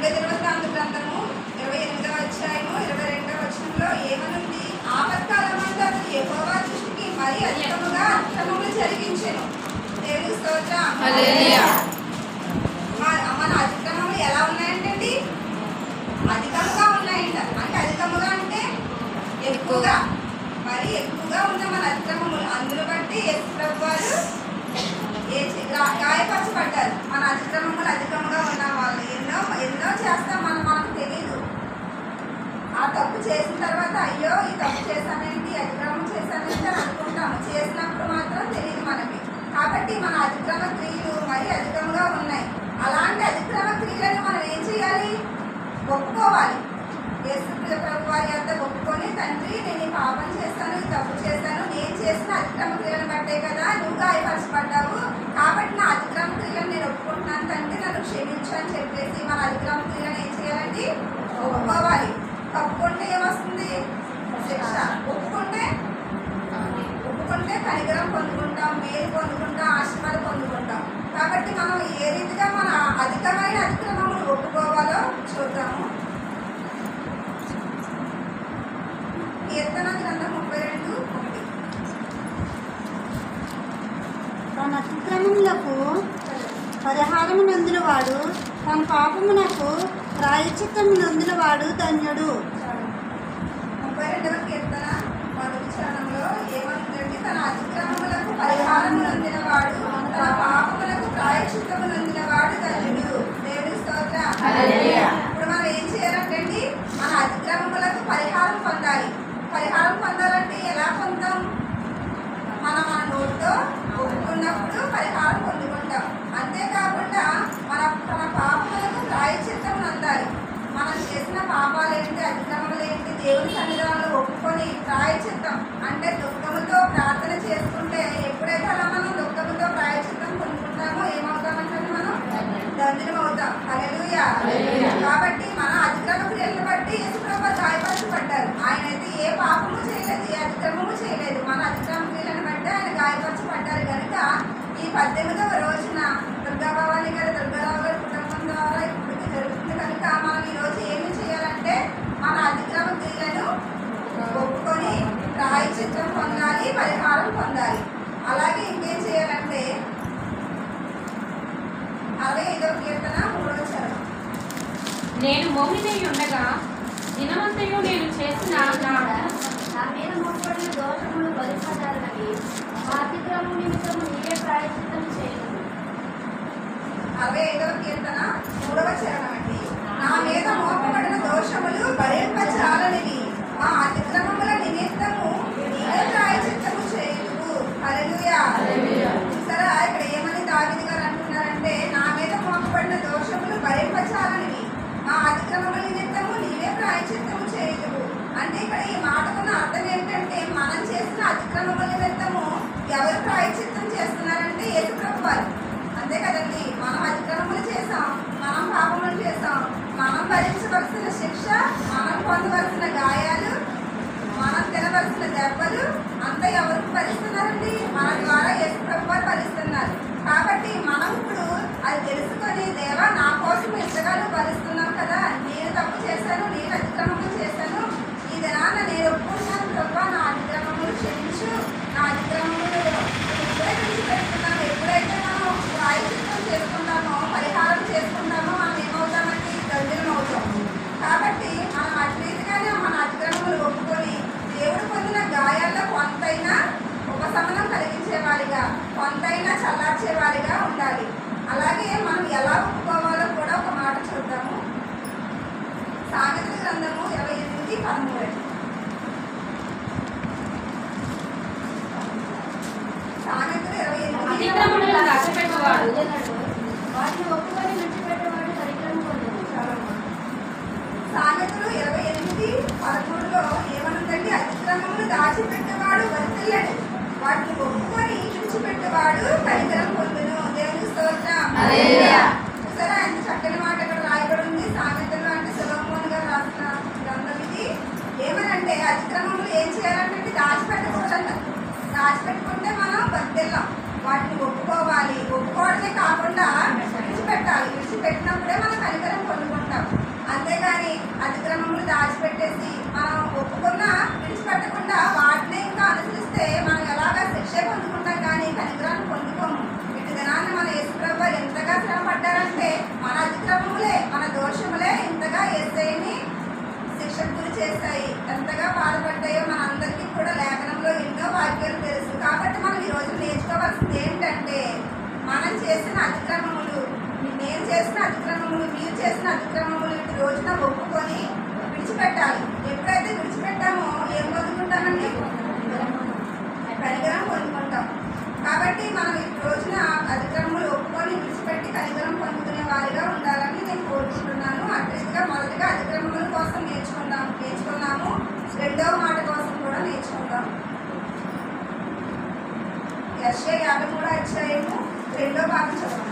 సాంకేతిక గ్రంథము 28వ అధ్యాయము 22వ వచనంలో ఏమనుంది? ఆపత్కాలమందు అతడు యెహోవా దృష్టికి మరి అధికముగా అక్రమములు జరిగించెను. దేవునికి స్తోత్రం. హల్లెలూయా. మన అతిక్రమములు ఎలా ఉన్నాయంటే అధికముగా ఉన్నాయంట. అంటే అధికముగా అంటే ఎక్కువగా, మరి ఎక్కువగా ఉన్న మన అతిక్రమములు. అందులో బట్టి యేసు ప్రభువారు గాయపరచబడ్డారు. మన అతిక్రమములు అధికంగా ఉన్న వాళ్ళు ఎన్నో చేస్తాం, మనకు తెలియదు. ఆ తప్పు చేసిన తర్వాత అయ్యో ఈ తప్పు చేశానేంటి, అతిక్రమం చేశానేంటి అని అనుకుంటాము. చేసినప్పుడు మాత్రం తెలియదు మనకి. కాబట్టి మన అతిక్రమ క్రియలు మరి అధికంగా ఉన్నాయి. అలాంటి అతిక్రమ క్రియలను మనం ఏం చేయాలి? ఒప్పుకోవాలి. యేసు ప్రభు వారి వద్ద ఒప్పుకొని, తండ్రి నేను ఈ పాపం చేశాను, ఈ తప్పు చేశాను, నేను చేసిన అతిక్రమ క్రియలను బట్టే కదా నువ్వు గాయపరచబడ్డావు, కాబట్టి నా అతిక్రమ క్రియలను నేను ఒప్పుకుంటున్నాను తండ్రి, నన్ను క్షమించు అని చెప్పేసి మన అతిక్రమ క్రియలను ఏం చేయాలండి? ఒప్పుకోవాలి. తప్పుకుంటే ఏమొస్తుంది? శిక్ష. ఒప్పుకుంటే కనికరం పొందుకుంటాం, మేలు పొందుకుంటాం, ఆశీర్వాదం పొందుకుంటాం. కాబట్టి మనం ఏ రీతిగా మన అధికమైన అతిక్రమములు ఒప్పుకోవాలో చూద్దాము. కీర్తన గ్రంథం 32:1. తన అతిక్రమములకు పరిహారము నొందినవాడు, తన పాపమునకు ప్రాయశ్చిత్తము నొందినవాడు ధన్యుడు. 32వ కీర్తన 1వ చరణంలో ఏమంటుందంటే, తన అతిక్రమములకు పరిహారము నొందినవాడు, తన పాపములకు ప్రాయశ్చిత్తము నొందినవాడు ధన్యుడు. దేవుని స్తోత్రం. హల్లెలూయా. ఇప్పుడు మనం ఏం చేయాలంటే మన అతిక్రమములకు పరిహారం పొందాలి. పరిహారం పొందాలంటే ఎలా పొందాం? మన నోటితో ఒప్పుకున్నప్పుడు పరిహారం పొందుకుంటాం. అంతేకాకుండా తన పాపములకు ప్రాయశ్చిత్తం పొందాలి. మనం చేసిన పాపాలేంటి, అతిక్రమములేంటి దేవుని సన్నిధానంలో ఒప్పుకొని ప్రాయశ్చిత్తం అంటే దుఃఖముతో ప్రార్థన చేసుకుంటే, ఎప్పుడైతే అలా మనం దుఃఖముతో ప్రాయశ్చిత్తం పొందుకుంటామో ఏమవుతామంటే మనం ధన్యులం అవుతాం. హల్లెలూయా. కాబట్టి మన అతిక్రమ క్రియలను బట్టి యేసు ప్రభువు గాయపరచబడ్డారు. ఆయనైతే ఏ పాపము చేయలేదు, ఏ అతిక్రమము చేయలేదు. మన అతిక్రమ క్రియలను బట్టి ఆయన గాయపరచబడ్డారు కనుక ఈ 18వ రోజున దుర్గాభవాని గారు, దుర్గారావు గారి కుటుంబం ద్వారా ఇప్పటికి జరుగుతుంది కనుక మనం ఈరోజు ఏమి చేయాలంటే మన అతిక్రమ క్రియలను ఒప్పుకొని ప్రాయశ్చిత్తం పొందాలి, పరిహారం పొందాలి. అలాగే ఇంకేం చేయాలంటే 65వ కీర్తన 3వ చరణం. నేను మోహినై ఉండగా దినమంతయు నేను చేసిన నా మీద మోపడిన దోషములు బలిపడాలని మా అతిక్రమం నిమిత్తము నీవే ప్రాయశ్చిత్తం చేయను. 65వ కీర్తన 3వ చరణం అండి. నా మీద మోపబడిన దోషములు భరింపచాలనివి, మా అతిక్రమముల నిమిత్తము నీవే ప్రాయశ్చిత్తము చేయు. హల్లెలూయా. సరే, ఇక్కడ ఏమని దావీదు గారు అంటున్నారంటే, నా మీద మోపబడిన దోషములు భరింపచాలనివి, మా అతిక్రమముల నిమిత్తము నీవే ప్రాయశ్చిత్తము చేయు. అంటే ఇక్కడ ఈ మాటకున్న అర్థం ఏంటంటే, మనం చేసిన అతిక్రమముల నిమిత్తము ఎవరు ప్రాయశ్చిత్తం చేస్తున్నారంటే యేసు ప్రభువారు. అంతే కదండి. మనం అతిక్రమములు చేసాం, మనం పాపములు చేసాం, మనం భరించవలసిన శిక్ష, మనం పొందవలసిన గాయాలు, మనం తినవలసిన దెబ్బలు అంతా ఎవరికి భరిస్తున్నారండి? మన ద్వారా యేసు ప్రభువారు భరిస్తున్నారు. కాబట్టి మనం ఇప్పుడు అది తెలుసుకొని, దేవా నా కోసం ఎంతగానో భరిస్తున్నాం కదా, నేను తప్పు చేశాను, నేను అతిక్రమములు చేశాను, ఈ దినాన నేను ఒప్పుకుంటున్నాను ప్రభా, నా అతిక్రమములు క్షమించు, నా అతిక్రమములు ఇప్పుడే విడిచిపెట్టుకున్నాను. ఎప్పుడైతే మనం ప్రాయశ్చిత్తం చేసుకుంటామో, పరిహారం చేసుకుంటామో మనం ఏమవుతామంటే ధన్యులం అవుతాం. కాబట్టి మనం అటు రీతిగానే మన అతిక్రమములు ఒప్పుకొని దేవుడు పొందిన గాయాల్లో కొంతైనా ఉపశమనం కలిగించేవారిగా, కొంతైనా చల్లార్చేవారిగా ఉండాలి. అలాగే మనం ఎలా ఒప్పుకోవాలో కూడా ఒక మాట చూద్దాము. సామెతల గ్రంథము 28:13. సామెతలు 28. అతిక్రమములను దాచిపెట్టువాడు వాటిని ఒప్పుకొని విడిచిపెట్టేవాడు కనికరం పొందును. సామెతలు 28:13లో ఏమనుందంటే, అతిక్రమములు దాచిపెట్టేవాడు వర్ధిల్లడు, వాటిని ఒప్పుకొని విడిచిపెట్టేవాడు కనికరం పొందును. దేవుని స్తోత్రం. హల్లెలూయా. సరే, అంత చక్కని మాట ఇక్కడ రాయబడి ఉంది. సామెతలు అంటే సొలొమోను గారు రాసిన గ్రంథం ఇది. ఏమనంటే అతిక్రమములు ఏం చేయాలంటే దాచిపెట్టకూడదంట. దాచిపెట్టుకుంటే మనం వర్ధిల్లం. వాటిని ఒప్పుకోవాలి. ఒప్పుకోవడమే కాకుండా విడిచిపెట్టాలి. విడిచిపెట్టినప్పుడే మనం కనికరం పొందుకుంటాం. అతిక్రమములు ఇటు రోజున ఒప్పుకొని విడిచిపెట్టాలి. ఎప్పుడైతే విడిచిపెట్టామో ఏం పొందుకుంటామండి? కనికరం పొందుకుంటాం. కాబట్టి మనం ఈ రోజున అతిక్రమములు ఒప్పుకొని విడిచిపెట్టి కనికరం పొందుకునే వారిగా ఉండాలని నేను కోరుకుంటున్నాను. అట్లీస్ట్గా మొదటిగా అతిక్రమముల కోసం నేర్చుకున్నాము. రెండవ మాట కోసం కూడా నేర్చుకుందాం. యెషయా 53 అధ్యాయము 2వ భాగం చదువు.